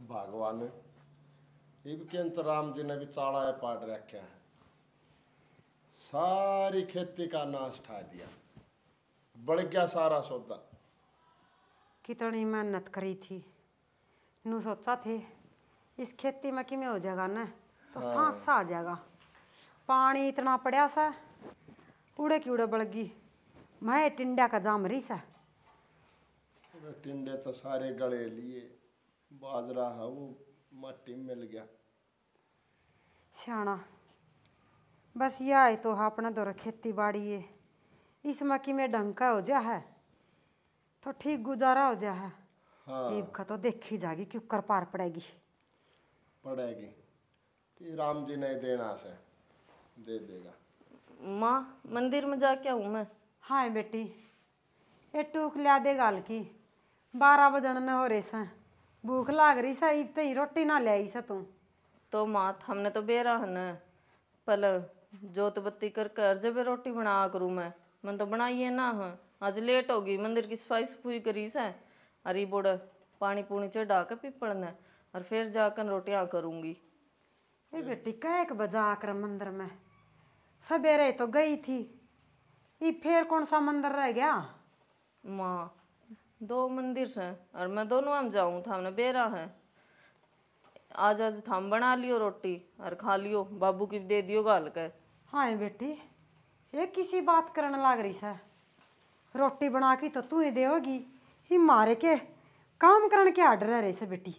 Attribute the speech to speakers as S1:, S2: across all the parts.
S1: भगवान इब तो राम जी ने भी चाड़ा पाट रखा है, सारी खेती का नाश ठा दिया, बढ़ गया सारा सौदा।
S2: कितनी मेहनत करी थी, नू सोचा थे इस खेती में किमें हो जाएगा ना तो सांस सा आ जाएगा। पानी इतना पड़ा सा उड़े की उड़े बढ़गी, मैं टिंडा का जाम रही सा।
S1: टिंडे तो सारे गड़े लिए, बाजरा है वो मट्टी में मिल गया।
S2: सियाना बस यह है तो अपना दौर खेती बाड़ी है, इसमें किमें ढंग का हो जा है तो ठीक गुजारा हो जा है। ईब का तो देखी जाएगी क्यों कर पार पड़ेगी
S1: कि राम जी ने देना से दे देगा।
S3: माँ मंदिर में जाके आऊँ मैं?
S2: हाँ बेटी, ये टूक लिया दे गाल की, 12 बजन न हो रहे सा, भूख लाग रही सा, ईब तो रोटी ना ले आई सा तू।
S3: तो माँ हमने तो बेरा है न, पहले जोत बत्ती कर कर जब रोटी बना करूँ मैं तो बनाइए ना। हाँ आज लेट होगी, मंदिर की सफाई सफाई करी से, अरे बोड़ पानी पूनी चढ़ा के पीपड़ ने और फिर जाकर रोटियाँ करूँगी।
S2: ये बेटी कह एक बजा आकर मंदिर में सवेरे तो गई थी, ये फिर कौन सा मंदिर रह गया?
S3: माँ 2 मंदिर से और मैं दोनों में जाऊँ था, हमने बेरा है। आज थाम बना लियो रोटी और खा लियो, बाबू की दे दियो गाल के।
S2: हाँ बेटी, ये किसी बात करने लग रही है, रोटी बना के तो तू ही देगी, ही मारे के काम करने के आर्डर रहे से बेटी।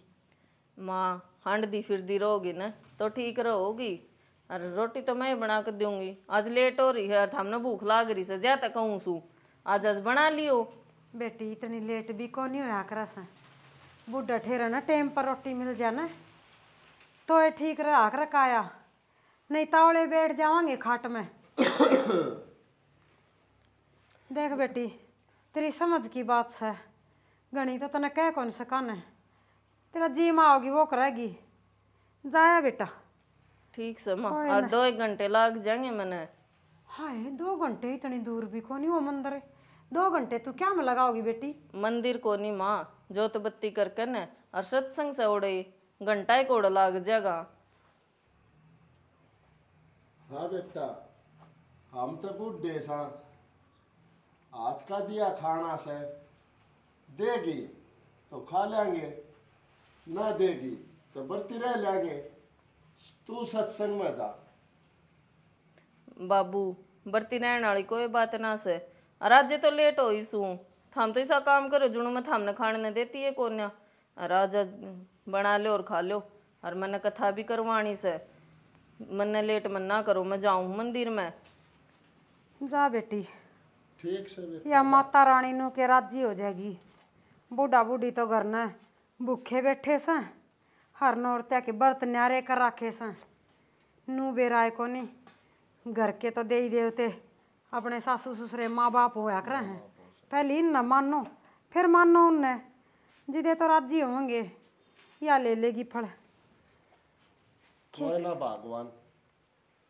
S3: माँ हंड दी फिर दी रहोगी ना तो ठीक रहोगी, और रोटी तो मैं बना कर दूंगी। आज लेट हो रही है और हमने भूख लाग रही से, ज्यादा कहूँ सू आज बना लियो।
S2: बेटी इतनी लेट भी कौन नहीं होया कर, बुढ़ा ठेरा ना टाइम पर रोटी मिल जाए ना तो ये ठीक रहा कर काया, नहीं तावड़े बैठ जावांगे खाट में। देख बेटी तेरी समझ की बात है, गणी तो तने कह कौन सका न, तेरा जी माँ होगी वो करेगी, जाया बेटा।
S3: ठीक से माँ, और 2-1 घंटे लाग जाएंगे मैंने।
S2: हाय 2 घंटे इतनी दूर भी को नहीं वो मंदिर है, 2 घंटे तू क्या में लगाओगी बेटी?
S3: मंदिर को नहीं माँ, जोत बत्ती करके न और सत्संग से उड़े घंटा एक ओड़ लाग जाएगा।
S1: हाँ बेटा, हम तो बूढ़े सा, आज का दिया खाना से देगी तो खा लेंगे, ना देगी तो बरती रह लेंगे। तू सत्संग में जा।
S3: बाबू बरती रहने वाली कोई बात ना से, और आज तो लेट हो ही सू, थम तो ऐसा काम करो जुनू में थामने खाने ने देती है कोन्या, और आज बना लो और खा लो, और मैंने कथा भी करवानी से, मैंने लेट मन ना करो, मैं जाऊँ मंदिर में।
S2: जा बेटी,
S1: ठीक से बेटा।
S2: या माता रानी नु के राजी हो जाएगी, बूढ़ा बूढ़ी तो घर न भूखे बैठे स, हर नौरत्या के बर्त न्यारे कर रखे स, नू बेराय को नहीं, घर के तो दे ही देवते अपने सासू ससुरे माँ बाप होया कर हैं, पहले इन न मानो फिर मानो उनने, जिदे तो राजी होंगे या ले लेगी फल।
S1: कोई ना भगवान,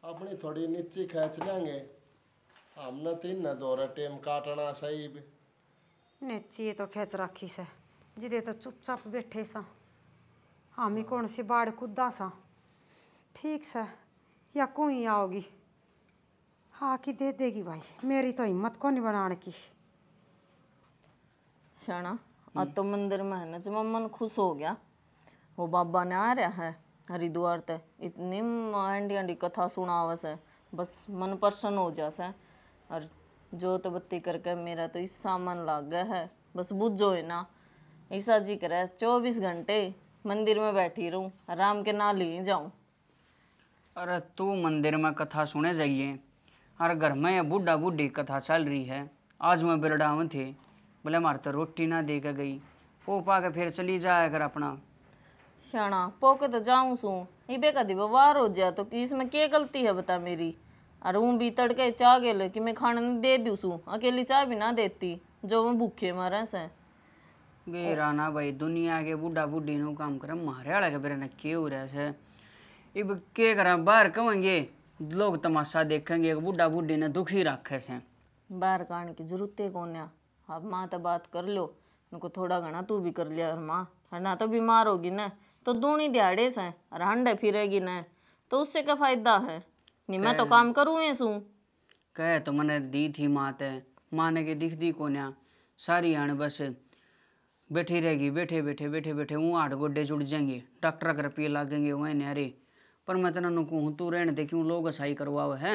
S1: अपनी थोड़ी नीची खींच लेंगे, हमने 3 न दौरा टेम काटना सही भी।
S2: नीची ये तो खेच रखी से, जिदे तो चुपचाप बैठे सा, हम ही कौन सी बाढ़ कूदा सा। ठीक से या कोई आओगी, हाँ कि दे देगी भाई, मेरी तो हिम्मत को नहीं बनाने की।
S3: शाना आज तो मंदिर में है ना, जब मन खुश हो गया, वो बाबा ने आ रहा है हरिद्वार ते, इतनी हंडी हंडी कथा सुनावा से, बस मन प्रसन्न हो जासे, और जोत बत्ती करके मेरा तो इस सामान लाग गया है, बस बुझो है ना। ईसा जी करे 24 घंटे मंदिर में बैठी रहूं, राम के नाम ले जाऊं।
S4: अरे तू मंदिर में कथा सुने जाइए, और घर में ये बूढ़ा बूढ़ी कथा चल रही है। आज मैं बिरडावन थे, बोले हमारे तो रोटी ना दे के गई, वो पा के फिर चली जाया कर अपना।
S3: शाना पोके तो जाऊं सू, इबे कदी व्यवहार हो जाए तो इसमें क्या गलती है बता मेरी। और ऊँ भी तड़के चाह गेल कि मैं खाना नहीं दे दूँ सू, अकेली चाह भी ना देती, जो मैं भूखे मारे से।
S4: बेरा ना भाई, दुनिया के बूढ़ा बूढ़ी नो काम करे, मारे वाले के बेरे ने के हो रहा है। इब के करा, बाहर कहेंगे लोग तमाशा देखेंगे, बूढ़ा बूढ़ी ने दुखी रखे से।
S3: बाहर काने की जरूरत है कौन, अब माँ तो बात कर लो, उनको थोड़ा घना तू भी कर लिया, और माँ है ना तो बीमार होगी ना, तो दूनी दिहाड़े से और हंडे फिरेगी न तो उससे क्या फायदा है। नहीं मैं तो काम करूँ ये सू
S4: कहे तो मैंने दी थी मात है, माने के दिख दी कोन्या सारी आने बस बैठी रहेगी, बैठे बैठे बैठे बैठे वो 8 गोड्डे जुड़ जाएंगे, डॉक्टर का रुपये लागेंगे वह न्यारे। पर मैं तना नु कहूँ तू रहने दे, क्यों लोग सही करवावे है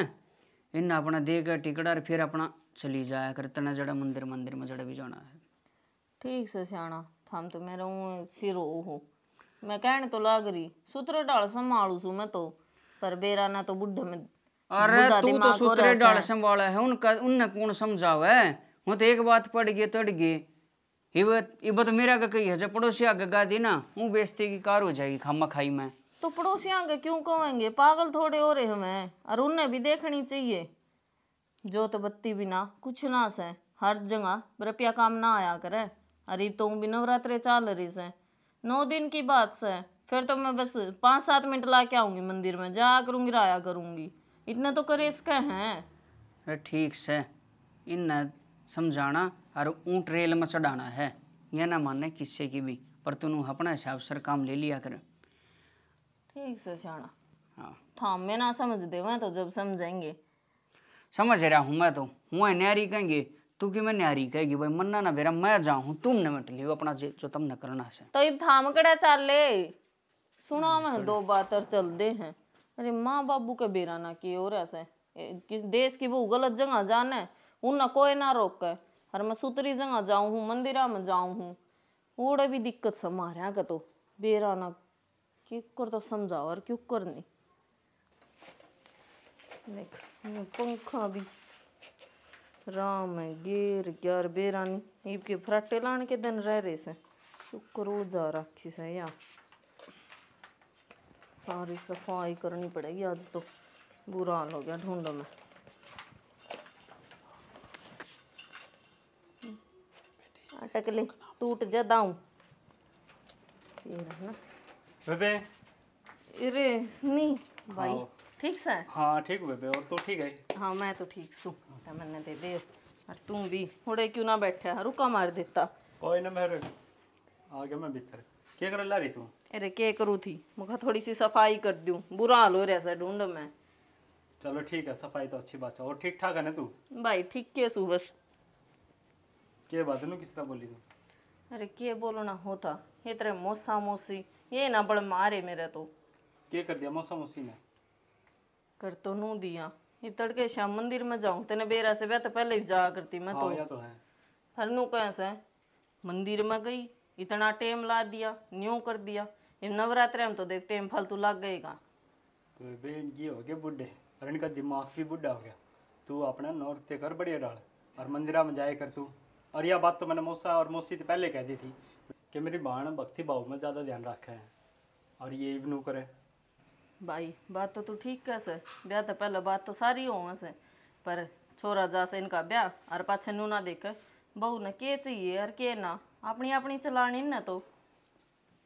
S4: इन अपना दे कर टिकट और फिर अपना चली जाया कर तना जड़ा मंदिर मंदिर में जड़ा भी जाना है।
S3: ठीक से सियाना थाम तो मेरा सिरो हो मैं कहने तो लाग रही सूत्र डाल संभालू सू मैं तो, पर बेरा ना तो बुढ़े में
S4: अरे
S3: बुढ़ा
S4: तू तो
S3: दिमाग हो
S4: सूत्रे
S3: रहा
S4: डाल
S3: है।
S4: संभाला है उनका, उनने कौन समझावे। वो तो एक बात पड़ गई तड़ गई इब तो मेरा का कही है जब पड़ोसी आगे गा दी ना वो बेइज्जती की कार हो जाएगी खामा खाई में।
S3: तो पड़ोसियों के क्यों कहेंगे, पागल थोड़े हो रहे हमें, और उन्हें भी देखनी चाहिए। जो तो बत्ती बिना कुछ ना से हर जगह रुपया काम ना आया करे। अरे तो भी नवरात्रे चल रही से 9 दिन की बात से, फिर तो मैं बस 5-7 मिनट ला के आऊंगी मंदिर में, जा करूंगी राया करूंगी, इतना तो करे इसका है।
S4: अरे ठीक से इन समझाना और ऊँट रेल में चढ़ाना है, यह ना माने किसी की भी, पर तूने अपना हिसाब से काम ले लिया कर।
S3: ठीक से शाना
S4: हाँ
S3: थाम में ना समझ दे मैं तो जब समझेंगे।
S4: समझ रहा हूँ मैं तो, हुआ न्यारी कहेंगे तू कि मैं न्यारी कहेगी भाई मन्ना ना बेरा मैं जाऊँ तुमने मत लियो अपना जो तुमने करना है।
S3: तो अब थाम कड़ा चल ले सुना मैं 2 बात और चल दे हैं। अरे माँ बाबू के बेरा ना की और ऐसे किस देश की वो गलत जगह जाने उन कोई ना रोके, और मैं सुतरी जगह जाऊँ हूँ मंदिरा में जाऊँ हूँ ओड़े भी दिक्कत से मारे का तो बेरा ना क्यों कर तो समझाओ और क्यों करनी। देख पंखा भी राम है गेर ग्यार बेरानी ईब के फराटे लाने के दिन रह रहे से करोड़ जा रखी से या सारी सफाई करनी पड़ेगी आज तो, बुरा हाल हो गया ढूंढो में। अटक ले टूट जा दाऊं ये रहा ना
S5: बेबे।
S3: अरे नहीं भाई
S5: हाँ।
S3: ठीक से।
S5: हाँ ठीक हूँ बेबे, और तो ठीक है।
S3: हाँ मैं तो ठीक सू मैंने दे दे और तू भी थोड़े क्यों ना बैठा है रुका मार देता।
S5: कोई ना मेरे आ गया मैं भीतर। क्या कर ला रही तू?
S3: अरे क्या करूँ थी मुझे थोड़ी सी सफाई कर दूँ, बुरा हाल हो रहा है ढूंढ में।
S5: चलो ठीक है, सफाई तो अच्छी बात है। और ठीक ठाक है ना तू?
S3: भाई ठीक के सू बस।
S5: क्या बात है, किस तरह बोली तू?
S3: अरे क्या बोलना होता ये तेरे मौसा मौसी ये ना बड़ मारे मेरे तो।
S5: क्या कर दिया मौसम उसी ने?
S3: कर तो नू दिया ये तड़के शाम मंदिर में जाऊँ तेने बेरा से तो पहले ही जा करती मैं तो।
S5: हाँ, या तो है।
S3: हर नू कैसे मंदिर में गई इतना टाइम ला दिया न्यू कर दिया, ये नवरात्रे में तो देख टाइम फालतू लग गएगा।
S5: तो बेबे ये हो गए बुढ़े और इनका दिमाग भी बुढ़ा हो गया। तू अपना नौरते कर बढ़िया डाल और मंदिरा में जाए कर तू। और यह बात तो मैंने मौसा और मौसी से पहले कह दी थी कि मेरी बहन भक्ति भाव में ज़्यादा ध्यान रखा है और ये भी नू करे।
S3: भाई बात तो तू ठीक कैसे, ब्याह तो पहले बात तो सारी हो से, पर छोरा जा से इनका ब्याह और पाछे नू ना देखे बहू ने के चाहिए और के ना अपनी अपनी चलानी न तो।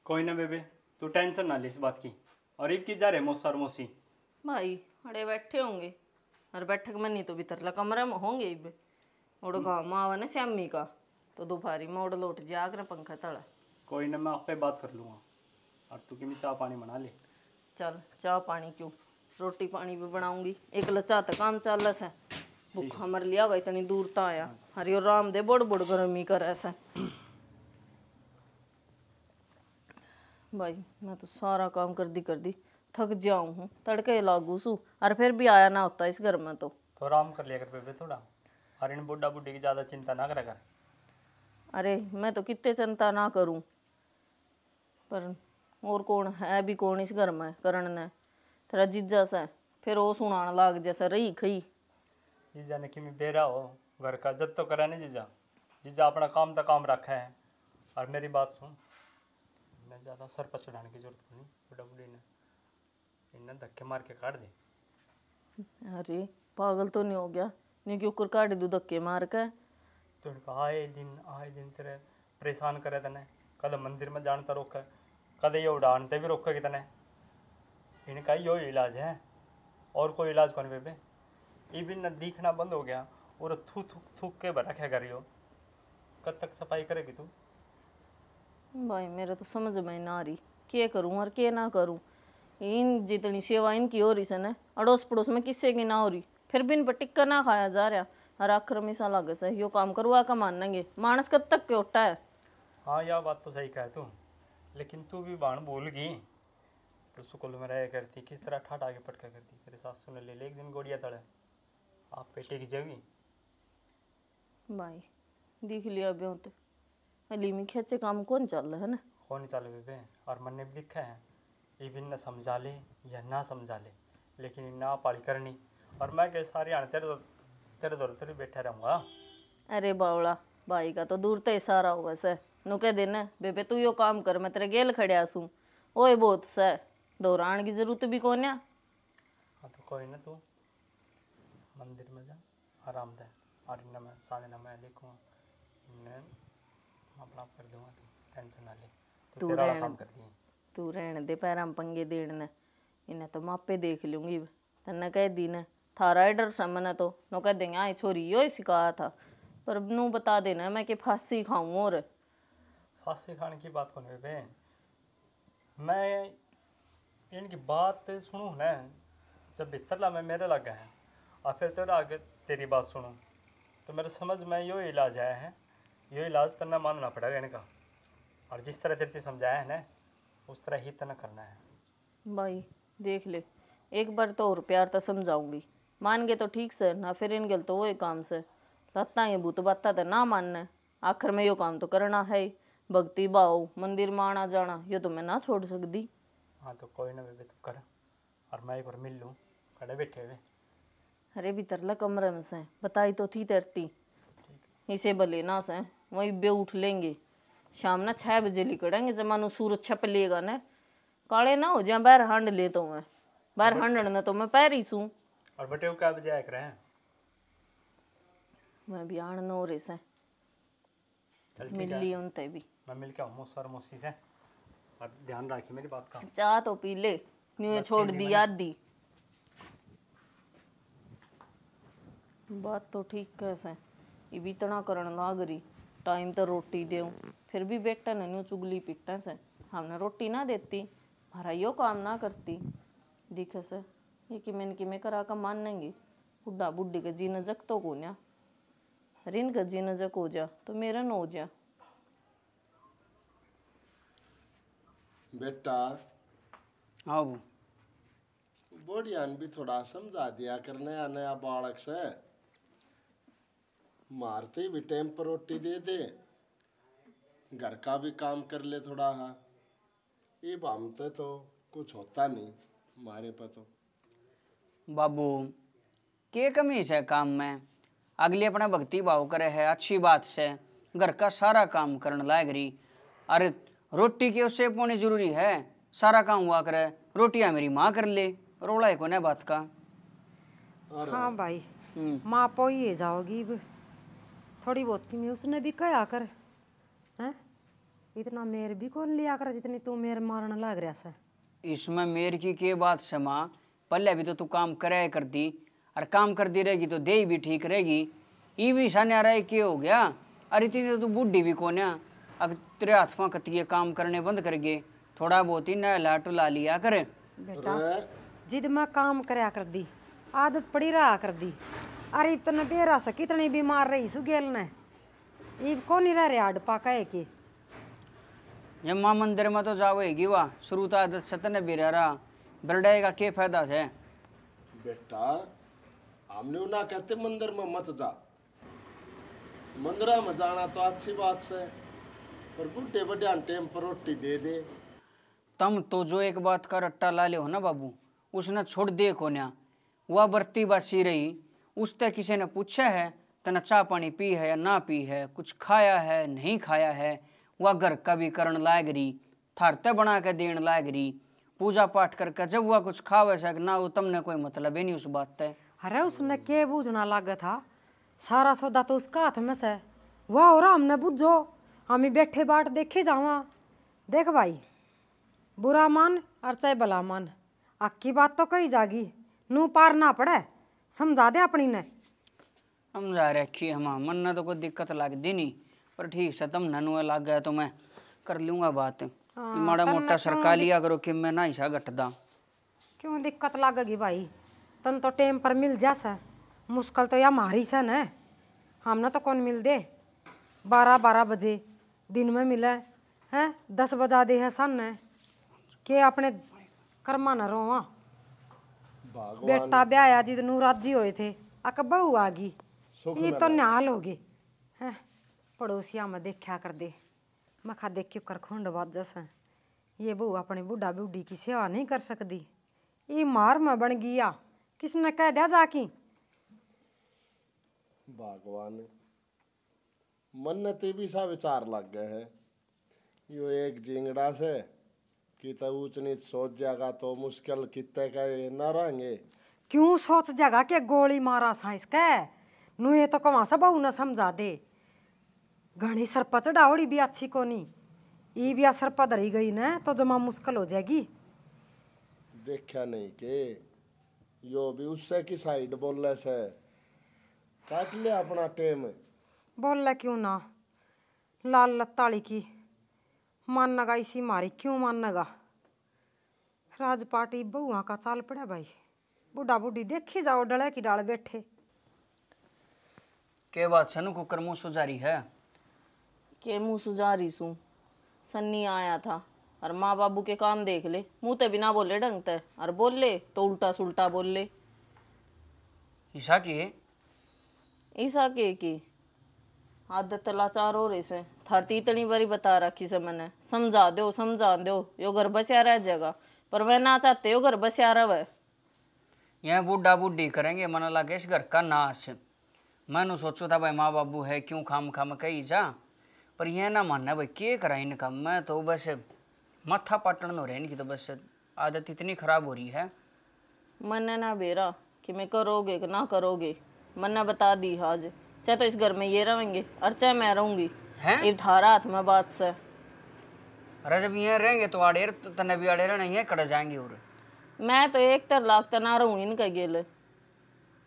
S5: कोई ना बेबे तू टेंशन ना ले इस बात की। और इब की जा रहे मौसा और मौसी?
S3: भाई अड़े बैठे होंगे और बैठक में नहीं तो भीतर कमरे में होंगे इब उड़ गाँव में आवा ना श्यामी का तो दोपहरी में उड़ लौट जा कर पंखा तड़ा।
S5: कोई ना मैं आपे बात कर लूँगा और तू कि चाय पानी बना ले।
S3: चल चाह पानी क्यों रोटी पानी भी बनाऊंगी, एक लचा तो काम चल से भूखा मर लिया गई इतनी दूर तो आया हरियो राम दे बड़ बड़ गर्मी कर ऐसा। भाई मैं तो सारा काम कर दी थक जाऊं हूँ तड़के लागू सू और फिर भी आया ना होता इस घर में तो
S5: आराम कर लिया कर बेबे थोड़ा, और इन बुढ़ा बुढ़ी की ज़्यादा चिंता ना करा कर।
S3: अरे मैं तो कितने चिंता ना करूं, पर और कौन है भी कौन इस घर में करण ने तेरा जीजा से फिर वो सुनाने लाग जैसे रही खई।
S5: जीजा ने कि मैं बेरा हो घर का जब तो करा नहीं जीजा, जीजा अपना काम तो काम रखा है। और मेरी बात सुन, इन्हें ज़्यादा सर पर चढ़ाने की जरूरत नहीं, बुढ़ा बुढ़ी ने इन्हें धक्के मार के काट दे।
S3: अरे पागल तो नहीं हो गया, नहीं क्यों कर काट दू धक्के मार के।
S5: तो इनका आए दिन तेरे परेशान करे तने, कद मंदिर में जानता रोका कद ये उड़ानते भी रोका कि तने। इनका यो इलाज है और कोई इलाज कौन बेबे। ये भी न दिखना बंद हो गया और थूक थूक के रखा करियो। कब तक सफाई करेगी तू?
S3: भाई मेरा तो समझ में ना आ रही क्या करूँ और क्या ना करूँ। इन जितनी सेवा इनकी हो रही से न, अड़ोस पड़ोस में किससे की ना हो रही, फिर भी इन पर टिक्का ना खाया जा रहा। और आखिर में सा लगे से यो काम करवा का मानेंगे, मानस कब तक के उठा है।
S5: हाँ यह बात तो सही कहा तू, लेकिन तू भी बाण भूल गई। तो स्कूल में रह करती किस तरह ठाट आगे पटका करती, तेरे सासू ने ले ले एक दिन गोड़िया तड़े आप पेटे की जगी।
S3: भाई देख लिया ब्यों तो अली में खेचे काम कौन चल रहा है ना।
S5: कौन चल बेबे, और मन ने भी लिखा है ये भी न समझा ले या ना समझा ले, लेकिन ना पाली करनी। और मैं के सारे आने तेरे दौर तेरे बैठा रहूँगा।
S3: अरे बावड़ा भाई का तो दूर तो इशारा हुआ से नु कह देना बेबे तू यो काम कर, मैं तेरे गेल खड़िया सूँ ओए बहुत से दोहरान की जरूरत भी कौन है।
S5: हाँ तो कोई ना, तू मंदिर में जा आराम दे, और न मैं सारे न मैं देखूँगा न अपना कर दूँगा, तू टेंशन ना ले, तू तेरा वाला काम कर दी।
S3: तू रहने दे पैर हम पंगे देने, इन्हें तो मापे देख लूँगी। तन्ने कह दी ने थारा डर समझना तो नो कह देंगे आई छोरी यो ही सिखाया था, पर नू बता देना मैं कि फांसी खाऊं। और
S5: फांसी खाने की बात कौन बेबे, मैं इनकी बात सुनूँ ना जब भीतर ला मैं मेरे लगा है, और फिर तेरा आगे तेरी बात सुनूँ तो मेरे समझ में यो इलाज आया है। यो इलाज तना मानना पड़ेगा इनका, और जिस तरह तेरे समझाया है ना उस तरह ही तना करना है।
S3: भाई देख ले एक बार तो और प्यार तो समझाऊंगी, मान गए तो ठीक से ना, फिर इन गल तो वही काम से लत्ता ये भूत बाता तो ना मानना। आखिर में यो काम तो करना है, भक्ति भाव मंदिर में आना जाना यो तो मैं ना छोड़ सकती।
S5: हाँ तो कोई ना बेबे तू कर, और मैं एक बार मिल लूँ खड़े बैठे हुए।
S3: अरे भीतर ला कमरे में से बताई तो थी तरती इसे भले ना से वही बे उठ लेंगे, शाम ना 6 बजे निकलेंगे, जमानो सूरज छप लेगा न काले ना हो जाए बाहर हांड ले तो मैं बाहर हांडन न तो मैं पैर ही सूँ।
S5: और बेटे वो क्या बजे आया करे हैं?
S3: मैं भी आन न हो रहे से
S5: चल ठीक
S3: मिल
S5: है,
S3: ली उनते भी
S5: मैं मिल के आऊँ मौसा और मौसी से, और ध्यान रखिए मेरी बात का।
S3: चाह तो पी ले न्यू छोड़ दी याद दी। बात तो ठीक कैसे ये भी इतना करन लाग रही, टाइम तो रोटी देऊँ फिर भी बेटा ने न्यू चुगली पिट्टा से हमने रोटी ना देती हमारा यो काम ना करती। दिखे से ये कि मैंने करा का मानेंगे, बुढ़ा बुढ़ी का जी नजक तो को ना रिन का जी नजक हो जा तो मेरा न हो जा।
S1: बेटा
S4: हाँ वो
S1: बढ़िया भी थोड़ा समझा दिया कर, नया नया बालक से मारते भी टाइम पर रोटी दे दे, घर का भी काम कर ले थोड़ा। हाँ ये बामते तो कुछ होता नहीं हमारे पर तो।
S4: बाबू के कमी है काम में, अगली अपना भक्ति भाव करे है अच्छी बात से, घर का सारा काम करने लायक रही। अरे रोटी के उससे पानी जरूरी है, सारा काम हुआ करे, रोटियां मेरी माँ कर ले, रोला है कोने बात का।
S2: हाँ भाई माँ पो ही जाओगी अब, थोड़ी बहुत की उसने भी कहा कर हैं, इतना मेर भी कौन लिया कर जितनी तू मेर मारने लग रहा से।
S4: इसमें मेर की के बात से माँ, पहले भी तो तू काम करे करती, और काम करती रहेगी तो दे भी ठीक रहेगी। ये भी सन आ रहा है क्या हो गया, अरे इतनी तो तू बूढ़ी भी कौन है, अगर तेरे हाथ पाँ कतिये काम करने बंद कर गए, थोड़ा बहुत ही नहला टुला लिया करे।
S2: बेटा जिद में काम करया कर दी, आदत पड़ी रहा कर दी। अरे इतना बेरा से कितनी बीमार रही सुगेल ने, ये कौन ही रह रहा अड पाका है कि
S4: जब माँ मंदिर में तो जाओगी वाह, शुरू तो आदत सतन भी रहा, बरडाई का क्या फायदा है।
S1: बेटा हमने ना कहते मंदिर में मत जा, मंदिर में जाना तो अच्छी बात से, पर बुढ़े बढ़िया टाइम पर रोटी दे दे।
S4: तम तो जो एक बात का रट्टा ला ले हो ना बाबू, उसने छोड़ दे को ना, वह बरती बासी रही, उससे किसी ने पूछा है तना चाय पानी पी है या ना पी है, कुछ खाया है नहीं खाया है, वह घर का भी करण लायक रही, थारते बना के देन लायक रही, पूजा पाठ करके जब वह कुछ खावे सक ना, वो तुमने कोई मतलब ही नहीं उस बात से।
S2: अरे उसने के बूझना लगा था, सारा सौदा तो उसका हाथ में से, वाह और हमने बुझो हम ही बैठे बाट देखे जावा। देख भाई बुरा मान और चाहे भला मान, अक्की बात तो कही जागी, नू पार ना पड़े, समझा दे अपनी ने।
S4: समझा रखी हम मन ने तो कोई दिक्कत लगती नहीं, पर ठीक से तुम ननुआ लग गया तो मैं कर लूँगा बात। माड़ा मोटा सरका लिया करो कि मैं ना हिस्सा घटदा।
S2: क्यों दिक्कत लगेगी भाई? तन तो टेम पर मिल जासा, मुश्किल तो या मारी सन है। हमने तो कौन मिल दे 12-12 बजे दिन में मिले हैं, 10 बजा दे है सन है के अपने कर्मा न रोवा। बेटा ब्याया जी नू राजी होए थे, अक बहू आ गई, ये तो न्याल हो गए हैं। पड़ोसिया में देखा कर दे, मखा देख के कर खुंड बात जैसा ये बहू अपने बुढ़ा बुढ़ी की सेवा नहीं कर सकती। ये मार में बन गया, किसने कह दिया जाकी?
S1: भगवान मन ने ते भी सा विचार लग गए है। यो एक जिंगड़ा से कि तो ऊंच नीच सोच जाएगा तो मुश्किल कितने का न रहेंगे।
S2: क्यों सोच जगह के गोली मारा साइंस के नू? ये तो कमा सा बहू न समझा दे। घनी सरपच डावड़ी भी अच्छी कोनी, ये भी असर पधरी गई न तो जमा मुश्किल हो जाएगी।
S1: देखा नहीं के यो भी उससे की साइड बोलने से काट ले अपना टेम।
S2: बोल ले क्यों ना, लाल लत्ताड़ी की मानगा इसी मारी क्यों मानगा? राज पार्टी बहुआ का चाल पड़ा भाई, बुढ़ा बुढ़ी देखी जाओ डले की डाल बैठे।
S4: के बात सनु को कर मुँह सुजारी है
S3: के मुँह सुजारी सू? सन्नी आया था और माँ बाबू के काम देख ले, मुँह ते बिना बोले ढंग ते, और बोल ले तो उल्टा सुल्टा बोल ले।
S4: हिस्सा की
S3: ईसा के की आदत लाचार हो रही से थारती इतनी बारी बता रखी से मैंने, समझा दो यो घर बसिया रह जाएगा, पर वह ना चाहते हो घर बसिया रहे।
S4: यह बूढ़ा बूढ़ी करेंगे मन लगे इस घर का नाश। मैंने सोचो था भाई माँ बाबू है क्यों खाम खाम कही जा, पर यह ना मानना भाई के करा इनका। मैं तो बस माथा पाटन हो रहे इनकी, तो बस आदत इतनी खराब हो रही है।
S3: मैंने ना बेरा कि मैं करोगे कि ना करोगे, मैंने बता दी आज, चाहे तो इस घर में ये रहेंगे और चाहे मैं रहूंगी। ये थारा हाथ में बात से।
S4: अरे जब यहाँ रहेंगे तो आड़ेर तो तने भी आड़ेर नहीं है कड़ जाएंगे। और
S3: मैं तो एक तर लाख तना रहूँ इनका गेल,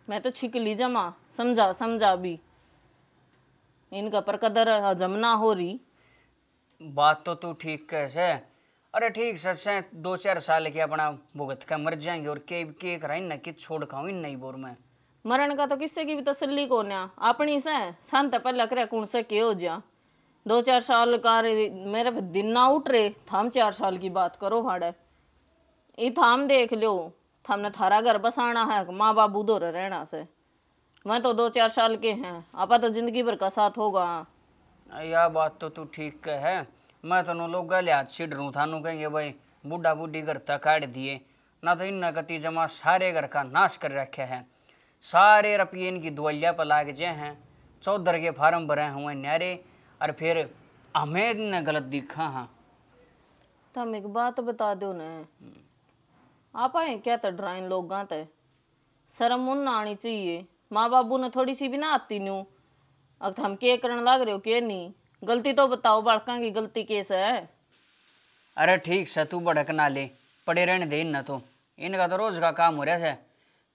S3: मैं तो छिकली जमा समझा भी इनका पर कदर हजम ना हो रही।
S4: बात तो तू ठीक कैसे? अरे ठीक सच है 2-4 साल के अपना भुगत का मर जाएंगे और के कराई ना कि छोड़ खाऊं इन नहीं बोर में।
S3: मरण का तो किससे की भी तसल्ली को ना अपनी से संत पहले करे कौन से के हो जा 2-4 साल का मेरे दिन ना उठ रहे थाम 4 साल की बात करो हाड़े ये थाम देख लो थामने थारा घर बसाना है माँ बाबू दो रहना से मैं तो 2-4 साल के हैं आपा तो जिंदगी भर का साथ होगा।
S4: यह बात तो तू ठीक है। मैं तो लोग गले हाथ छिड़ रू थानू कहेंगे भाई बूढ़ा बूढ़ी घर तक काट दिए ना, तो इन कति जमा सारे घर का नाश कर रखे हैं। सारे रुपये इनकी दवाइयाँ पर लाग जाए हैं, 14 के फार्म भरे हुए न्यारे, और फिर हमें ने गलत दिखा। हाँ
S3: तुम एक बात बता दो न, आप आए क्या तो ड्राइन लोग गाते शर्म मुन आनी चाहिए। माँ बाबू ने थोड़ी सी भी ना आती न्यू अब हम के करने लग रहे हो के नहीं, गलती तो बताओ बालका की गलती केस है।
S4: अरे ठीक से तू भड़क ना ले, पड़े रहने दे इन तो, इनका तो रोज का काम हो रहा है।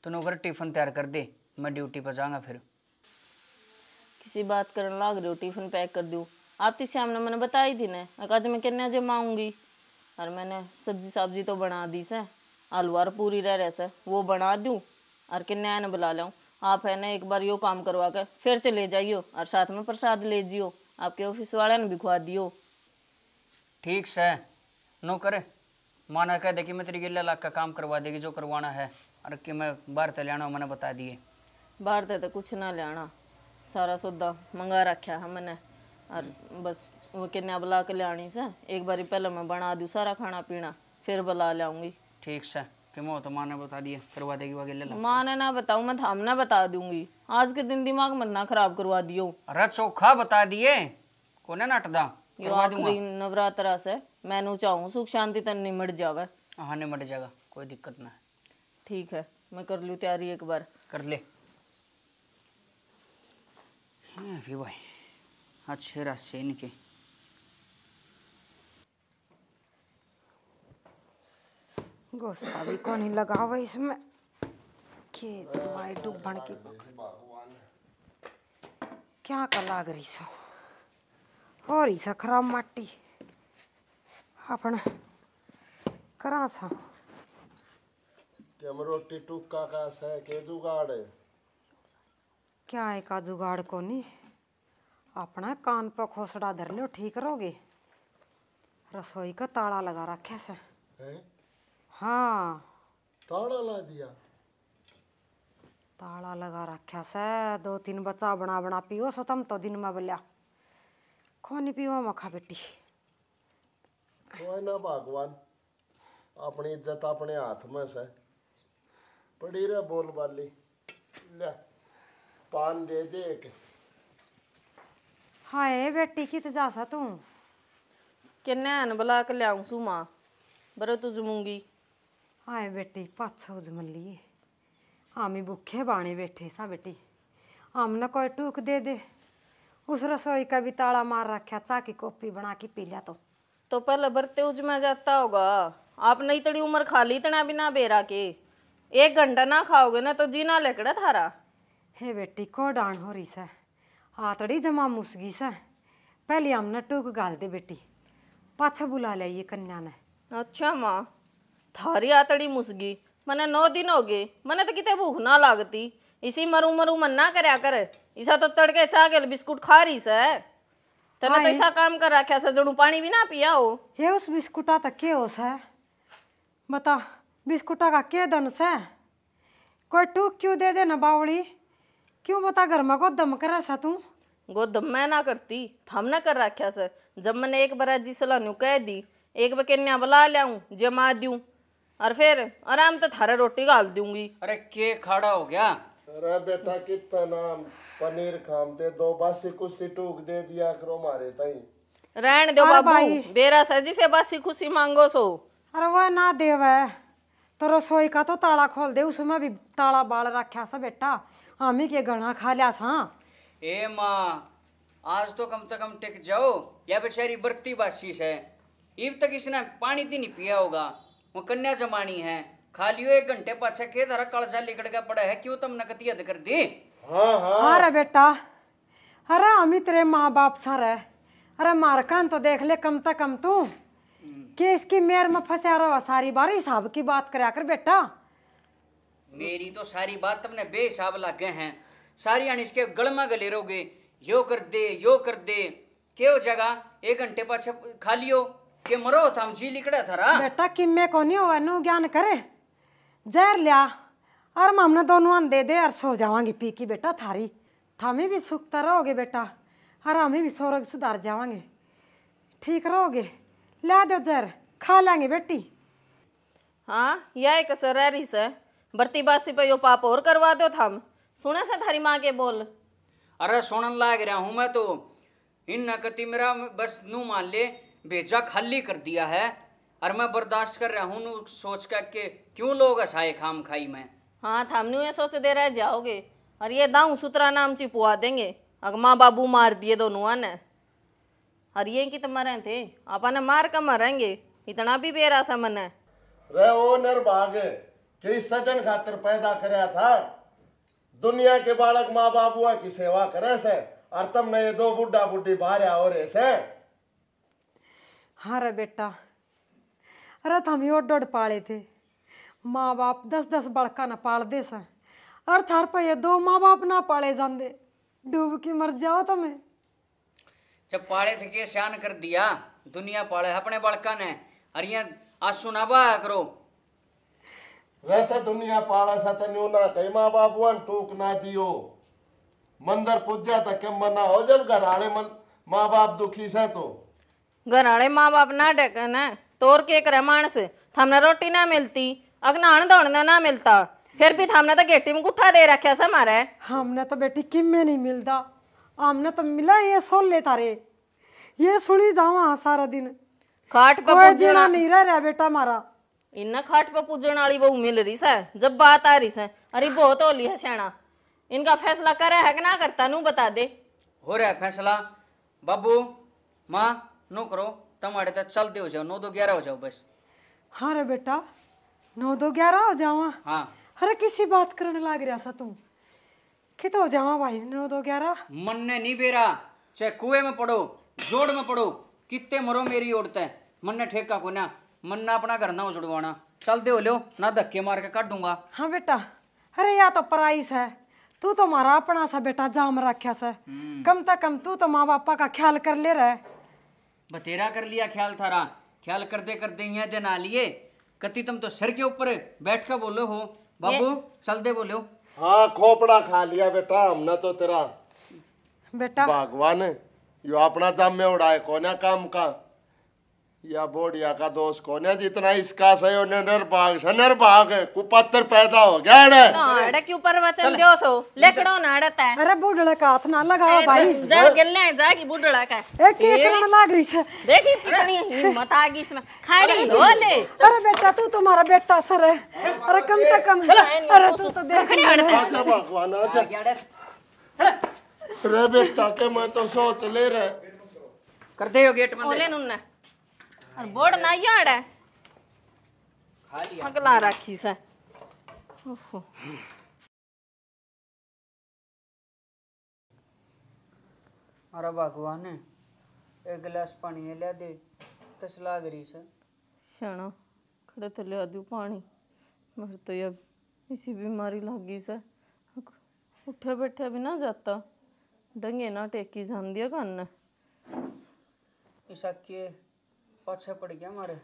S4: तू नौकर टिफिन तैयार कर दे, मैं ड्यूटी पर जाऊंगा। फिर
S3: किसी बात करने लग रहे हो टिफिन पैक कर दूँ? आप श्याम ने मैंने बताई थी ना आज मैं किन्ना जमाऊंगी, और मैंने सब्जी तो बना दी से, आलू और पूरी रह रहे से वो बना दूँ और किन्ने ने बुला लाऊं। आप है ना एक बार यो काम करवा कर फिर चले जाइयो और साथ में प्रसाद ले जियो, आपके ऑफिस वाले ने भी खुआ दियो।
S4: ठीक से नौकर माना कह दे कि मैं तेरी 1 लाख का काम करवा देगी जो करवाना है, और कि मैं बाहर से लेना मैंने बता दिए।
S3: बाहर से तो कुछ ना लेना, सारा सौदा मंगा रखा है मैंने, और बस वो किन्या बुला के ले आनी से एक बारी पहले मैं बना दूँ सारा खाना पीना फिर बुला लाऊंगी।
S4: ठीक से कि मैं तो माँ ने बता दिए करवा देगी वह 1 लाख।
S3: माँ ने ना बताऊँ मैं थाम ना बता दूंगी, आज के दिन दिमाग मत ना खराब करवा दियो।
S4: अरे चोखा बता दिए कोने नटदा
S3: यो आखिरी नवरात्रा से मैनू चाहूँ सुख शांति तन निमट जावे।
S4: हाँ निमट जाएगा कोई दिक्कत ना है।
S3: ठीक है मैं कर लूँ तैयारी एक बार।
S4: कर ले भी भाई अच्छे रास्ते इनके।
S2: गुस्सा भी को नहीं लगा हुआ इसमें, खेत माए डूबन की क्या का लाग रही सो हो रही सा खराब माटी अपन करा सा
S1: कि हम रोटी टुक्का का से के जुगाड़ है।
S2: क्या है का जुगाड़ को नहीं अपना कान पर खोसड़ा धर लो ठीक रहोगे। रसोई का ताला लगा रखे से।
S1: हैं?
S2: हाँ
S1: ताड़ा ला दिया।
S2: ताला लगा रखा से 2-3 बच्चा बना बना पियो सो तुम तो दिन में बोलिया खोनी पियो मखा बेटी।
S1: कोई ना भगवान अपनी इज्जत अपने हाथ में से पड़ी रे बोल बाली ले पान दे दे एक।
S2: हाय बेटी कित जा सा तू
S3: कि नैन बुला के लियाऊं सुमा बरो तू जमूंगी।
S2: हाय बेटी पाछा उजमल लिए आमी भूखे बाणे बैठे सा बेटी हमने कोई टूक दे दे। उस रसोई का भी ताला मार रखा चा की कॉपी बना के पी लिया
S3: तो पहले बरते उजमा जाता होगा। आपने इतनी उम्र खा ली इतना बिना बेरा के 1 घंटा ना खाओगे ना तो जीना लेकड़ा थारा।
S2: हे बेटी को डांड हो रही से हाथड़ी जमा मुसगी से पहले हमने टूक गाल दे बेटी पाछा बुला लिया ये कन्या ने।
S3: अच्छा माँ थारी आतड़ी मुसगी मने 9 दिन हो गए मने तो कितने भूख ना लागती इसी मरू मरू मन ना करया कर। इसा तो तड़के चाह के बिस्कुट खा रही से तने तो ऐसा काम कर रखा से जड़ू पानी भी ना पिया हो।
S2: ये उस बिस्कुटा तक के हो से बता बिस्कुटा का के दन से कोई टूक क्यों दे दे ना बावड़ी क्यों बता घर में को दम करे सा तू।
S3: गोदम मैं ना करती हमने कर रखा से जब मैंने एक बार जी सलानू कह दी एक बार कन्या बुला लियाऊं जमा दूं और फिर आराम तो थारे रोटी गाल दूंगी।
S4: अरे के खड़ा हो गया।
S1: अरे बेटा कितना नाम पनीर खामते 2 बासी कुछ टूक दे दिया करो मारे ताई।
S3: रहन दो बाबू बेरा सजी से बासी खुशी मांगो सो।
S2: अरे वह ना देवे तो रसोई का तो ताला खोल दे उसमें भी ताला बाल रखा सा बेटा हम ही के घना खा लिया सा।
S4: ए माँ आज तो कम से कम टिक जाओ या बेचारी बरती बासी है इब तक इसने पानी तो नहीं पिया होगा। वो कन्या जमानी है खा लियो 1 घंटे पाछे के धरा कलसा लिकड़ का पड़ा है क्यों तुमने कती हद कर दी।
S1: हाँ हाँ
S2: अरे बेटा अरे हम ही तेरे माँ बाप सा रहे। अरे मारकान तो देख ले कम तक कम तू कि इसकी मेर में फंसा रहा सारी बार हिसाब की बात करया कर बेटा।
S4: मेरी तो सारी बात तुमने बेहिसाब लागे हैं सारी आनी इसके गल में गले रहोगे यो कर दे क्यों जगह 1 घंटे पाछे खा लियो के मरो थम जी लिकड़ा थारा।
S2: बेटा किम्मे को नहीं हुआ नु ज्ञान करे जहर लिया और हमने दोनों दे दे और सो जावांगी पी की बेटा थारी थामी भी सुखता रहोगे बेटा और हमें भी स्वर्ग सुधार जावांगे ठीक रहोगे। ला दो जहर खा लेंगे बेटी।
S3: हाँ यह कसर रह रही से बरती बासी पे यो पाप और करवा दो थम सुना से थारी माँ के बोल।
S4: अरे सुनन लाग रहा हूं मैं तो इन नकती मेरा बस नू मान ले भेजा खाली कर दिया है और मैं बर्दाश्त कर रहा हूँ नू सोच कर के क्यों लोग हसाए खाम खाई में।
S3: हाँ थामनू ये सोच दे रह जाओगे और ये दाऊ सुतरा नाम चिपवा देंगे अगर माँ बाबू मार दिए दोनों ने और ये की तो मरे थे आपने मार कर मरेंगे इतना भी बेरा सा मन है।
S1: रे ओ निर्भाग कि इस सजन खातिर पैदा करया था दुनिया के बालक माँ बाबुआ की सेवा करे से और तुमने ये 2 बुढ़ा बुढ़ी बाहर और ऐसे।
S2: हाँ रे बेटा अरे हम ही ओड पाले थे माँ बाप 10-10 बड़का न पाल दे सा और थार पर ये 2 माँ बाप ना पाले जाते डूब की मर जाओ तुम्हें।
S4: जब पाले थे के शान कर दिया दुनिया पाले अपने बड़का ने अरे आज सुनाबा करो
S1: रहते दुनिया पाला सा तन्यू ना कई माँ बाबुआ टूक ना दियो मंदिर पूजा तक के मना हो जब घर आने माँ बाप दुखी से तो
S3: घराड़े माँ बाप ना डेके न तोर के करे मानस हमने रोटी ना मिलती अगनान दौड़ना ना मिलता फिर भी हमने तो गेटी में गुठा दे रखा से मारे।
S2: हमने तो बेटी किम्मे नहीं मिलता हमने तो मिला ये सोल ले तारे ये सुनी जावा सारा दिन
S3: खाट पे
S2: कोई जीना नहीं रह रहा बेटा मारा।
S3: इन्ना खाट पे पूजन वाली बहू मिल रही से जब बात आ रही से अरे बहुत होली है श्याणा इनका फैसला करे है कि ना करता नू बता दे।
S4: हो रहा है फैसला बाबू माँ नो करो तुम्हारे तक चलते हो जाओ 9-2-11 हो जाओ बस।
S2: हाँ रे बेटा 9-2-11 हो जावा।
S4: हाँ
S2: अरे किसी बात करने लाग रहा सा तुम कि तो हो जावा भाई 9-2-11
S4: मन ने नहीं बेरा चाहे कुएं में पड़ो जोड़ में पड़ो कितने मरो मेरी ओरते मन ने ठेका को ना मन ना अपना घर ना उजड़वाना। चल दे लो ना धक्के मार के काट दूंगा।
S2: हाँ बेटा, अरे या तो प्राइस है, तू तो हमारा अपना सा बेटा जाम रखा से, कम से कम तू तो माँ बापा का ख्याल कर ले रहे।
S4: बतेरा कर लिया ख्याल थारा, ख्याल करते करते यहाँ दिन आ लिए। कति तुम तो सिर के ऊपर बैठ कर बोलो हो बाबू, चल दे बोलो।
S1: हाँ खोपड़ा खा लिया बेटा हमने तो तेरा।
S2: बेटा
S1: भगवान यो अपना जाम में उड़ाए कोने काम का, या बोडिया का दोस्त कोने जितना इसका सही निर्भाग कुपत्तर पैदा हो गया रे।
S3: नाड़े के ऊपर वचन दियो सो लेकड़ो नाड़ता है।
S2: अरे बूढ़ड़े का हाथ ना लगाओ भाई,
S3: जड़ गिलने जागी बुढ़ड़ा का।
S2: एक करण लाग रही है।
S3: देखी कितनी हिम्मत आ गई इसमें, खाली लो ले।
S2: अरे बेटा तू तुम्हारा बेटा सर है, अरे कम से कम, अरे तू तो देख
S1: आजा भगवान आजा रे बेटा के मैं तो सोच ले रहे
S4: कर दे हो गेट में
S3: ओले नुन्ना और बोर्ड ना याड़ है
S4: खा लिया।
S3: अगला राखी से। ओहो
S4: अरे भगवान एक गिलास पानी ले दे, तस लाग रही से।
S3: शाना खड़े तो ले दूँ पानी, मगर तो ये इसी बीमारी लग गई से, उठे बैठे भी ना जाता, डंगे ना टेकी जान दिया कान।
S4: ईसा के पाछे पड़ गया मारे,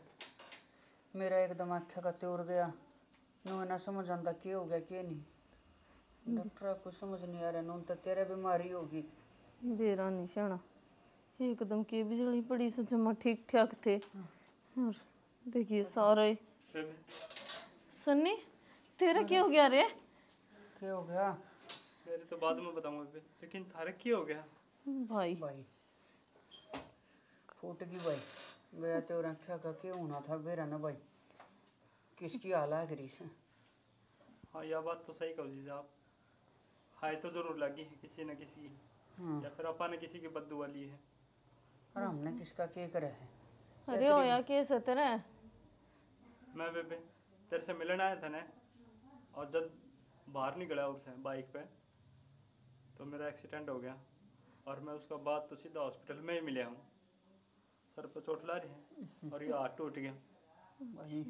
S4: मेरा एकदम आँखें का त्योर गया, नु ना समझ आता क्या हो गया क्या नहीं। डॉक्टर को समझ नहीं आ रहा, नून तो तेरे बीमारी होगी।
S3: बेरा नहीं शाना, एकदम की बिजली पड़ी से जमा ठीक ठाक थे, और देखिए सारे। सन्नी तेरा क्या हो गया रे?
S4: क्या हो गया?
S5: मेरे तो बाद में बताऊंगा, लेकिन थारे क्या हो गया?
S3: भाई
S4: भाई फूट गई भाई, मेरा तो रखा का क्या होना था बेरा ना भाई, किसकी हालत करी से।
S5: हाँ यह बात तो सही कहो जी आप, हाय तो जरूर लगी है किसी न किसी, या फिर अपा ने किसी की बद्दुआ ली है।
S4: और हमने किसका क्या करा है?
S3: अरे होया कैसे तेरा?
S5: मैं बेबे तेरे से मिलने आया था ना, और जब बाहर निकला उससे बाइक पे तो मेरा एक्सीडेंट हो गया, और मैं उसका बाद तो सीधा हॉस्पिटल में ही मिला हूँ। सर पे चोट ला रही है और ये हाथ टूट गया।
S4: भाई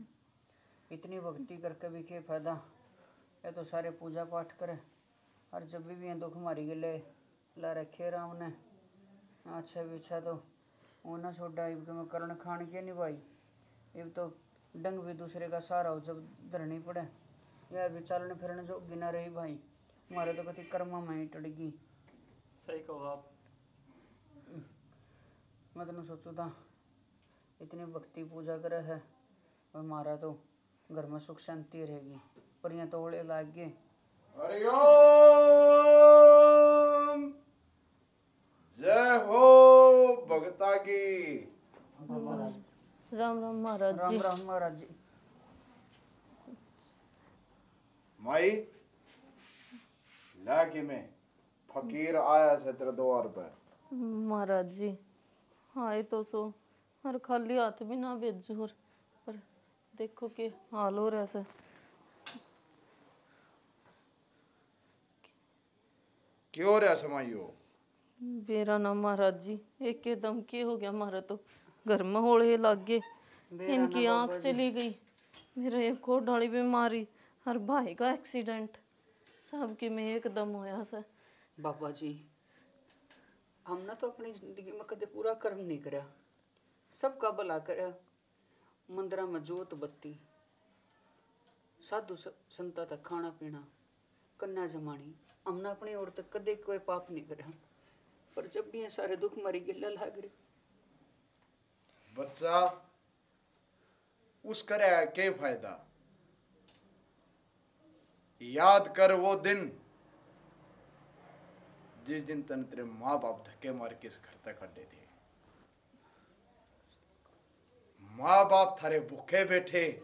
S4: इतनी भक्ति करके भी क्या फायदा, ये तो सारे पूजा पाठ करे, और जब भी ये दुख मारी गले ला रखे राम ने। अच्छा भी अच्छा तो वो ना छोड़ा, इब के मैं करण खान के नहीं भाई, इब तो डंग भी दूसरे का सहारा हो जब धरनी पड़े, यार भी चलने फिरने जो गिना रही भाई, हमारे तो कति कर्मा में ही टड़गी।
S5: सही कहो आप।
S4: मैं तो सोचू था इतनी भक्ति पूजा करे है, और हमारा तो घर में सुख शांति रहेगी, पर यहाँ तो ओले लाग गए।
S1: हरिओम जय हो भगता की।
S3: राम राम महाराज
S4: राम
S3: जी।
S4: राम महाराज जी।
S1: माई लाके में फकीर आया से तेरे द्वार पे।
S3: महाराज जी आए तो सो, और खाली हाथ भी ना भेजो, पर देखो के हाल हो रहा से।
S1: क्यों रे समाइयो?
S3: बेरा ना महाराज जी, एक एकदम के हो गया, हमारा तो घर में होले लग गए, इनकी आंख चली गई, मेरा एक और डाली बीमारी, और भाई का एक्सीडेंट, सबके में एकदम होया से।
S4: बाबा जी हमने तो अपनी जिंदगी में कदे पूरा कर्म नहीं करया, सबका भला करया, मंदिरा में जोत बत्ती, साधु संता तक खाना पीना, कन्या जमानी, हमने अपनी ओर तक कदे कोई पाप नहीं करया, पर जब भी ये सारे दुख मरी गिल्ला लाग रहे।
S6: बच्चा उस करे के फायदा, याद कर वो दिन जिस दिन तन तेरे माँ बाप धक्के मार के इस घर तक खड़े थे, माँ बाप थारे भूखे बैठे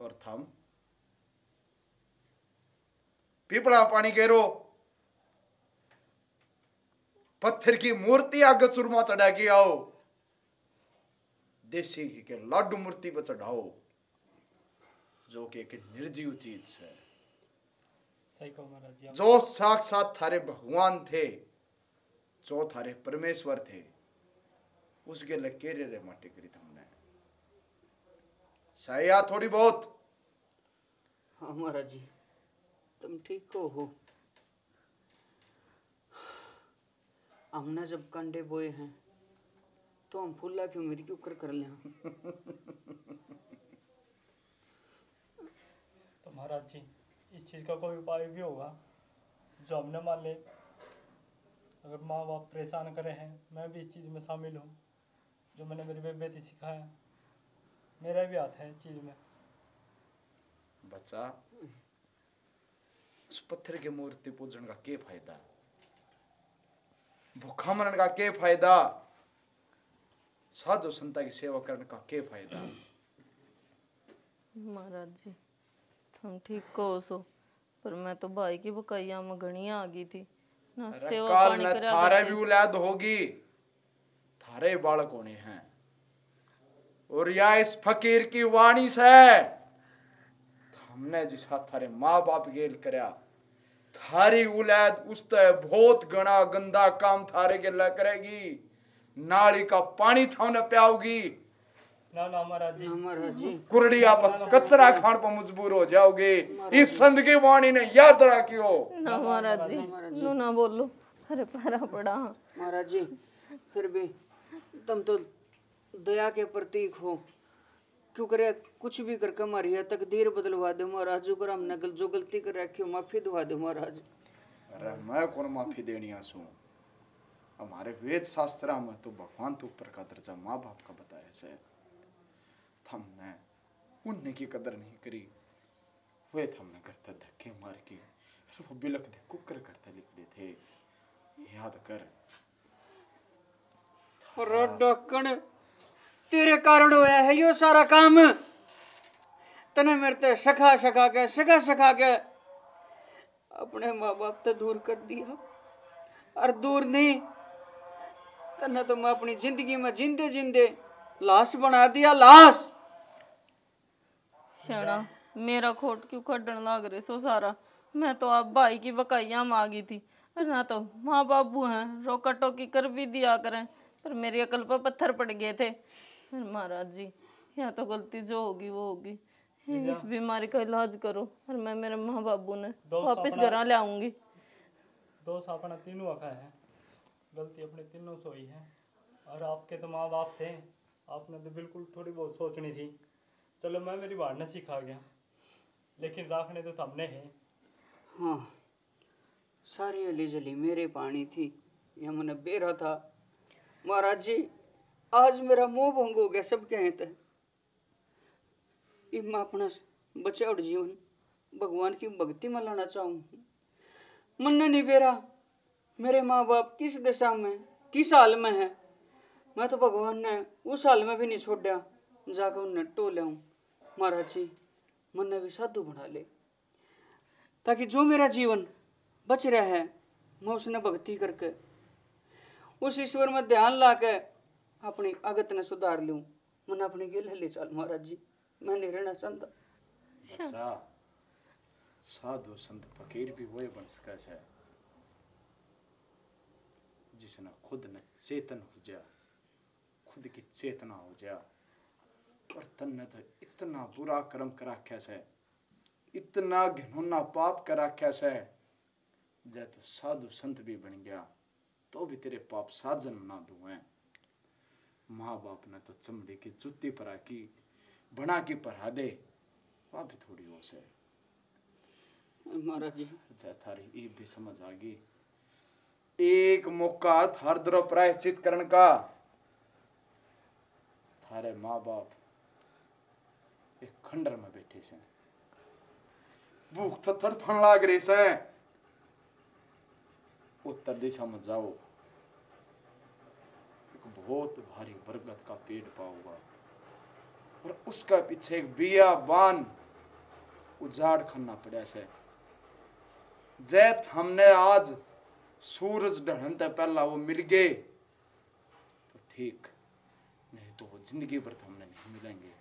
S6: और थम पीपड़ा पानी केरो, पत्थर की मूर्ति आगे चूरमा चढ़ा के आओ, देसी घी के लाडू मूर्ति पर चढ़ाओ, जो कि एक निर्जीव चीज है।
S5: सही कहो महाराज जी।
S6: जो साक्षात थारे भगवान थे, जो थारे परमेश्वर थे, उसके लगे रे माटे करी तुमने सया थोड़ी बहुत।
S4: हाँ महाराज जी तुम ठीक हो। हमने जब कंडे बोए हैं तो हम फुल्ला की उम्मीद क्यों कर लें।
S5: तो महाराज जी इस चीज़ का कोई उपाय भी होगा जो हमने मान ले, अगर माँ बाप परेशान करे हैं, मैं भी इस चीज़ में शामिल हूँ, जो मैंने मेरी बेटी सिखाया, मेरा भी हाथ है इस चीज़ में।
S6: बच्चा उस पत्थर की मूर्ति पूजन का क्या फायदा, भूखा मरण का क्या फायदा, साधु संता की सेवा करने का क्या फायदा।
S3: महाराज जी तुम ठीक कहो सो, पर मैं तो भाई की बुकाइया में घनी आ गई थी ना, सेवा
S6: काल
S3: पानी
S6: न
S3: करा
S6: थारे
S3: करते।
S6: भी औलाद होगी, थारे बालक होने हैं, और या इस फकीर की वाणी से हमने जिस हाथ थारे माँ बाप गेल करया, थारी औलाद उस बहुत गणा गंदा काम थारे के ला करेगी, नाली का पानी थाने प्याओगी,
S5: ना ना महाराज जी,
S6: कुरड़ी आप कचरा खान पर मजबूर हो जाओगे। इस संत की वाणी ने याद रखियो।
S3: ना महाराज जी नू ना बोलो, अरे पैरा पड़ा।
S4: महाराज जी फिर भी तुम तो दया के प्रतीक हो, क्यों करे कुछ भी करके हमारी यह तकदीर बदलवा दो महाराज। जो कर हमने जो गलती कर रखी हो माफी दवा दो महाराज।
S6: अरे मैं कौन माफी देनी आसू, हमारे वेद शास्त्र में तो भगवान तो ऊपर का दर्जा माँ बाप का बताया से, हमने उनने की कदर नहीं करी, वे हमने करता धक्के मार के वो बिलक दे कुकर करता लिखते थे, याद कर।
S4: डॉक्टर तेरे कारण हुआ है यो सारा काम, तने मेरे ते सखा सखा के अपने माँ बाप तो दूर कर दिया, और दूर नहीं तने तो मैं अपनी जिंदगी में जिंदे जिंदे लाश बना दिया, लाश।
S3: शाना मेरा खोट क्यों कटन लग रहे सो सारा, मैं तो आप भाई की बकाइया मांगी थी, और ना तो माँ बाबू हैं रोका टोकी कर भी दिया करें, पर मेरी अकल पर पत्थर पड़ गए थे। महाराज जी या तो गलती जो होगी वो होगी, इस बीमारी का इलाज करो, और मैं मेरे माँ बाबू ने वापस घर ले आऊंगी।
S5: दोस्त अपना तीनों अखा है, गलती अपने तीनों से हुई है, और आपके तो माँ बाप थे, आपने तो बिल्कुल थोड़ी बहुत सोचनी थी। चलो मैं मेरी वारना सिखा गया, लेकिन राखने तो हमने है।
S4: हाँ सारी अली जली मेरे पानी थी, यह मैंने बेरा था। महाराज जी आज मेरा मोह भंग हो गया सब कहते हैं, मैं अपना बचा और जीवन भगवान की भक्ति में लाना चाहूँ। मन नहीं बेरा मेरे माँ बाप किस दिशा में किस हाल में है, मैं तो भगवान ने उस हाल में भी नहीं छोड़ा, जाकर उन्हें टो ले। महाराज जी मन ने भी साधु बना ले, ताकि जो मेरा जीवन बच रहा है मैं उसने भक्ति करके उस ईश्वर में ध्यान ला के अपनी आगत ने सुधार लूं। मन अपने गिल ले चल महाराज जी, मैं नहीं रहना चाहता।
S6: बच्चा साधु संत फकीर भी वही बन सका है जिसने खुद न चेतन हो जा, खुद की चेतना हो जा, और तन्ने तो इतना बुरा कर्म करा कैसे, इतना घिनौना पाप करा कैसे, जै तो साधु संत भी बन गया तो भी तेरे पाप 7 जन्म ना धुए। माँ बाप ने तो चमड़े की जुत्ती परा की बना की पढ़ा दे, वह भी थोड़ी हो से।
S4: महाराज जी
S6: जै थारी ये भी समझ आ गई, एक मौका थार द्रो प्रायश्चित करने का। थारे माँ बाप एक खंडर में बैठे से, भूख तो तड़फन लाग रही से, उत्तर दिशा में जाओ, एक बहुत भारी बरगद का पेड़ पाओगा, और उसका पीछे एक बियाबान उजाड़ खन्ना पड़ा से। जैत हमने आज सूरज ढलते पहला वो मिल गए तो ठीक, नहीं तो वो जिंदगी भर हमने नहीं मिलेंगे,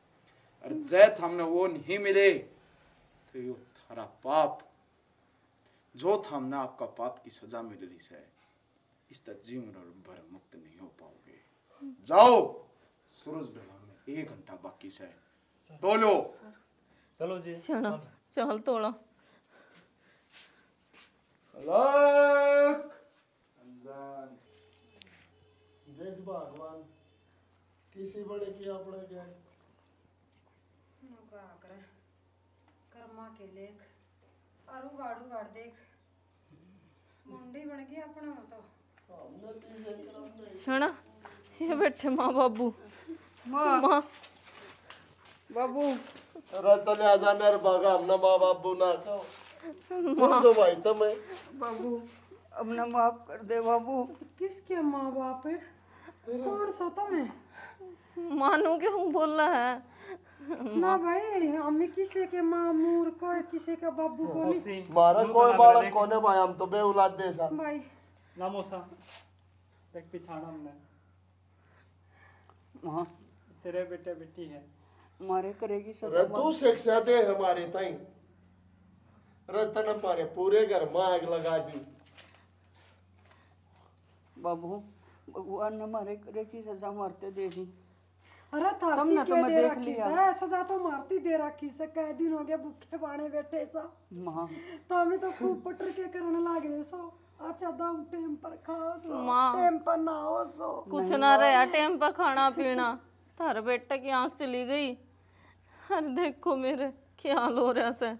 S6: और जैत हमने वो नहीं मिले तो यो थारा पाप जो हमने आपका पाप की सजा मिल रही है, इस तक जीवन भर मुक्त नहीं हो पाओगे। जाओ सूरज ढलने 1 घंटा बाकी से टोलो।
S5: चलो जी
S3: क्षण चल तोड़ा
S6: अलग
S1: देख भगवान किसी बड़े की अपने के
S2: कर्मा के लेख और उगाड़ उगाड़ देख मुंडी बन गई अपना में तो
S3: क्षण ये बैठे माँ बाबू
S4: माँ
S3: माँ
S4: बाबू
S1: अरे चले आजा नर भागा हमने माँ बाबू ना कहो भाई तुम्हें
S4: बाबू अब ना माफ कर दे बाबू।
S2: किसके माँ बाप है कौन सो तुम्हें
S3: मानू क्यों बोल रहा है
S2: ना भाई हमें किसी के माँ मूर को किसी का बाबू को नहीं
S5: मौसी
S1: मारा कोई बालक कोने भाई हम तो बे औलाद दे सा
S2: भाई
S5: ना मौसा देख पिछाड़ा हमने
S4: माँ
S5: तेरे बेटे बेटी है
S4: मारे करेगी
S1: अरे
S4: सजा
S1: तू शिक्षा दे हमारे ताई रतन हमारे पूरे घर में आग लगा दी।
S4: बाबू भगवान ने मारे करेगी सजा मारते दे दी।
S2: अरे
S4: तुमने
S2: थारती
S4: तो
S2: के
S4: मैं
S2: दे
S4: देख
S2: रखी
S4: लिया।
S2: से सजा तो मारती दे रखी से कई दिन हो गए भूखे बाणे बैठे सा
S4: माँ
S2: तो हमें तो खूब पटर के करने लाग रहे सो अच्छा दाम टेम पर खाओ सो
S3: माँ।
S2: टेम पर नहाओ सो
S3: कुछ ना रहा टाइम पर खाना पीना थारे बेटे की आंख चली गई। अरे देखो मेरे क्या हाल हो रहा है।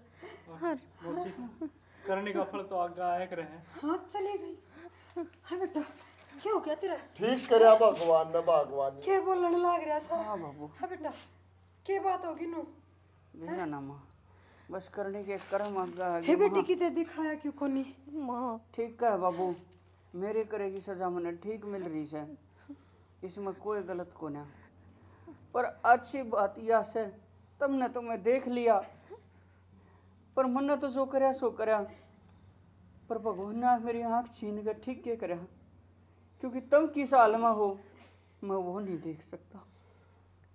S5: मौसी करने का फल तो आगे आया कर है।
S2: हाथ चली गई हाँ बेटा क्या हो गया तेरा
S1: ठीक करे भगवान ने भगवान ने।
S2: क्या बोलने लाग रहा सा
S4: हाँ बाबू
S2: हाँ बेटा क्या बात होगी नो
S4: बिना ना माँ बस करने के कर्म आगा
S2: हे बेटी की ते दिखाया क्यों कोनी
S3: माँ
S4: ठीक है बाबू मेरे करेगी सजा मैंने ठीक मिल रही है इसमें कोई गलत को ना। पर अच्छी बात यह से तुमने तो मैं देख लिया पर मन तो जो करया सो करया पर भगवान ने मेरी आँख छीन के ठीक के करया क्योंकि तुम किस हाल में हो मैं वो नहीं देख सकता।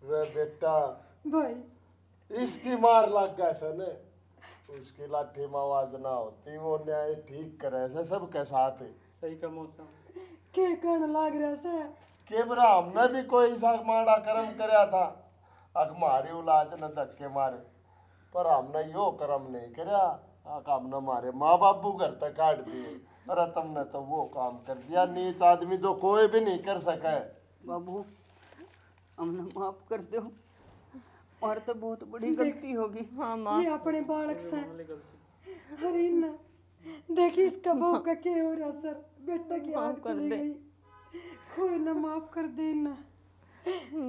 S1: रे बेटा
S2: भाई
S1: इसकी मार लग गए से ने उसकी लाठी में आवाज ना होती वो न्याय ठीक करे से सबके साथ है।
S5: सही का मौसा
S2: के कर्ण लाग रहा सा
S1: केबरा हमने भी कोई सा माड़ा कर्म करया था अक मारी औलाद ने धक्के मारे पर हमने यो कर्म नहीं करया अक हमने मारे माँ बापू घर तक काट दिए। अरे तुमने तो वो काम कर दिया नीच आदमी जो कोई भी नहीं कर सके।
S4: बाबू हमने माफ कर दो और तो बहुत बड़ी गलती होगी।
S3: हाँ माँ
S2: ये अपने बालक से अरे न देखी इसका बहू का क्या हो रहा सर बेटा की आँख चली गई कोई ना माफ कर दे ना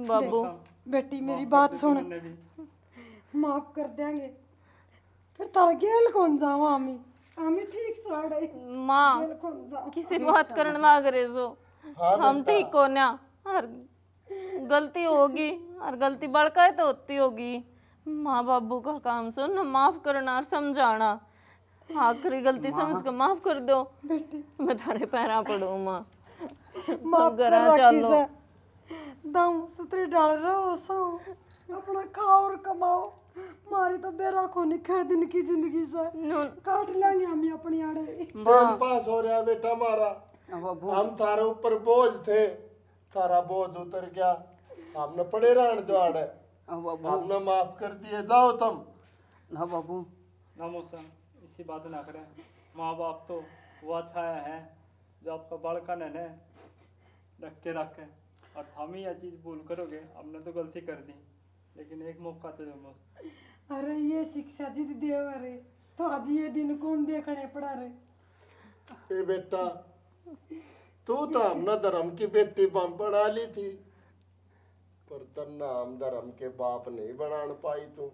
S3: बाबू
S2: बेटी मेरी बात सुन माफ कर देंगे फिर तार गेल कौन जावा हमें ठीक साड़े
S3: माँ
S2: गेल कौन जावा
S3: किसी बात करने लाग रहे सो हम ठीक हो ना हर गलती होगी और गलती बड़का है तो होती होगी। माँ बाबू का काम सुन ना माफ करना और समझाना आखिरी गलती समझ के माफ कर दो। मैं थारे पैरा पड़ू माँ
S2: माफ कर रखी से दम सुतरी डाल रहो सो अपना खाओ और कमाओ मारी तो बेरा को निखा दिन की जिंदगी से काट लेंगे हम अपनी आड़े
S1: टाइम पास हो रहा बेटा हमारा
S4: बाबू
S1: हम थारे ऊपर बोझ थे थारा बोझ उतर गया हमने पड़े रहने दो आड़े
S4: बाबू
S1: हमने माफ कर दिए जाओ तुम।
S4: ना बाबू
S5: ना मौसा इसी बात ना करें माँ बाप तो वो अच्छा है जो आपका बड़का ने रख के रखे और हम ही यह चीज़ भूल करोगे हमने तो गलती कर दी लेकिन एक मौका तो दो मौसा।
S2: अरे ये शिक्षा जिद देव रे तो आज ये दिन कौन देखने पड़ा रे
S1: ए बेटा तू तो हमने धर्म की बेटी बना ली थी पर तन्ना हम धर्म के बाप नहीं बना पाई तू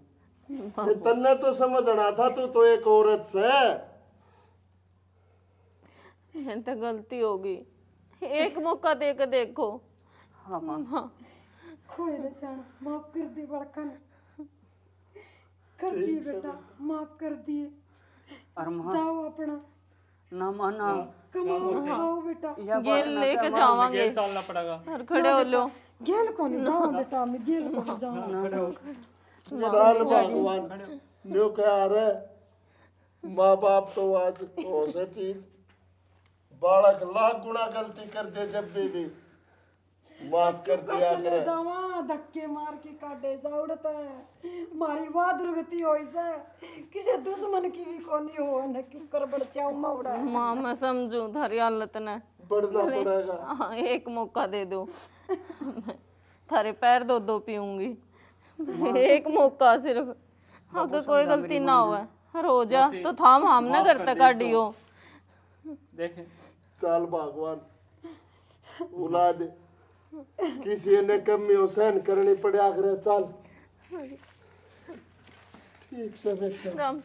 S1: तन्ने तो समझना था तू तो एक औरत से
S3: ये तो गलती होगी एक मौका दे के देखो।
S4: हाँ माँ
S2: खोए रे शान माफ कर दी बड़का ने कर दिए बेटा माफ कर दिए
S4: और माँ
S2: जाओ अपना
S4: ना माँ ना
S2: कमाओ खाओ बेटा
S4: यह बात
S3: गेल
S4: ना
S3: लेके
S4: कर,
S3: जावांगे
S5: गेल चलना पड़ेगा
S3: और खड़े हो लो।
S2: गेल को नहीं जाओ बेटा मैं गेल को नहीं जाऊँ
S1: साल भगवान न्यू कह रहे माँ बाप तो आज हो से चीज बालक लाख गुना गलती कर दे जब भी माफ कर दिया
S2: चले
S1: करे।
S2: जावा धक्के मार के काटे जाउड़त है मारी वाह दुर्गति होई से किसी दुश्मन की भी कोनी हो न क्यों कर बड़ चाऊ मौड़ा
S3: माँ मैं समझू थारी हालत ने
S1: पढ़ना पड़ेगा।
S3: हाँ, एक मौका दे दो थारे पैर दो दो पीऊंगी एक मौका सिर्फ अगर कोई गलती ना हो रो जा तो थाम हम ना करते काटियो
S5: देखे
S1: चल भगवान बुला दे किसी ने कमी सहन करनी पड़े आखिर चल ठीक से बेटा
S3: राम